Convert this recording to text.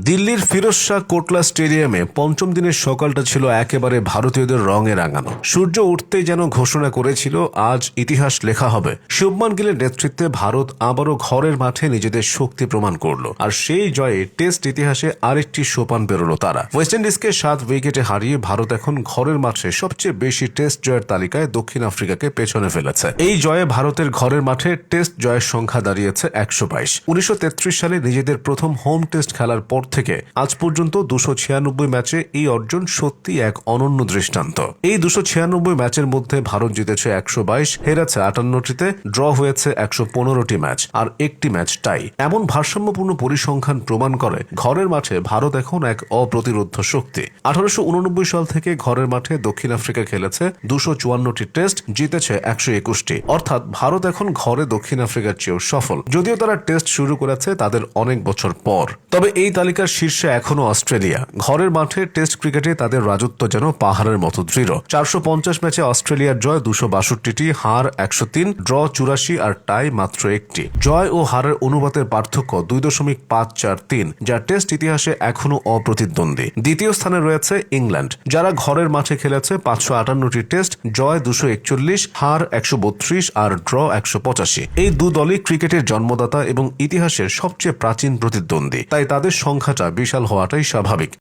দিল্লির ফিরোজ শাহ কোটলা স্টেডিয়ামে পঞ্চম দিনের সকালটা ছিল একেবারে ভারতীয়দের রঙে রাঙানো। সূর্য উঠতেই যেন ঘোষণা করেছিল আজ ইতিহাস লেখা হবে। শুভমান গিলের নেতৃত্বে ভারত আবারও ঘরের মাঠে নিজেদের শক্তি প্রমাণ করলো, আর সেই জয়ে টেস্ট ইতিহাসে আরেকটি সোপান পেরোলো তারা। ওয়েস্ট ইন্ডিজকে 7 উইকেটে হারিয়ে ভারত এখন ঘরের মাঠে সবচেয়ে বেশি টেস্ট জয়ের তালিকায় দক্ষিণ আফ্রিকাকে পেছনে ফেলেছে। এই জয়ে ভারতের ঘরের মাঠে টেস্ট জয়ের সংখ্যা দাঁড়িয়েছে 122। 1933 সালে নিজেদের প্রথম হোম টেস্ট খেলার পর থেকে আজ পর্যন্ত 296 ম্যাচে এই অর্জন সত্যি এক অনন্য দৃষ্টান্ত। এই 296 ম্যাচের মধ্যে ভারত জিতেছে 122, হেরেছে 58টিতে, ড্র হয়েছে 115টি ম্যাচ, আর একটি ম্যাচ টাই। এমন ভারসাম্যপূর্ণ পরিসংখ্যান প্রমাণ করে ঘরের মাঠে ভারত এখন এক অপ্রতিরোধ্য শক্তি। 1889 সাল থেকে ঘরের মাঠে দক্ষিণ আফ্রিকা খেলেছে 254টি টেস্ট, জিতেছে 121টি। অর্থাৎ ভারত এখন ঘরে দক্ষিণ আফ্রিকার চেয়েও সফল, যদিও তারা টেস্ট শুরু করেছে তাদের অনেক বছর পর। তবে এই তালিকার শীর্ষে এখনো অস্ট্রেলিয়া। ঘরের মাঠে টেস্ট ক্রিকেটে তাদের রাজত্ব যেন পাহাড়ের মতো দৃঢ়। 450 ম্যাচে অস্ট্রেলিয়ার জয় 262টি, হার 103, ড্র 84 আর টাই মাত্র একটি। জয় ও হারের অনুপাতের পার্থক্য 2.543, যা টেস্ট ইতিহাসে এখনো অপ্রতিদ্বন্দ্বী। দ্বিতীয় স্থানে রয়েছে ইংল্যান্ড, যারা ঘরের মাঠে খেলেছে 558টি টেস্ট, জয় 241, হার 132 আর ড্র 185। এই দু দলই ক্রিকেটের জন্মদাতা এবং ইতিহাসের সবচেয়ে প্রাচীন প্রতিদ্বন্দ্বী, তাই তাদের সংখ্যাটা বিশাল হওয়াটাই স্বাভাবিক।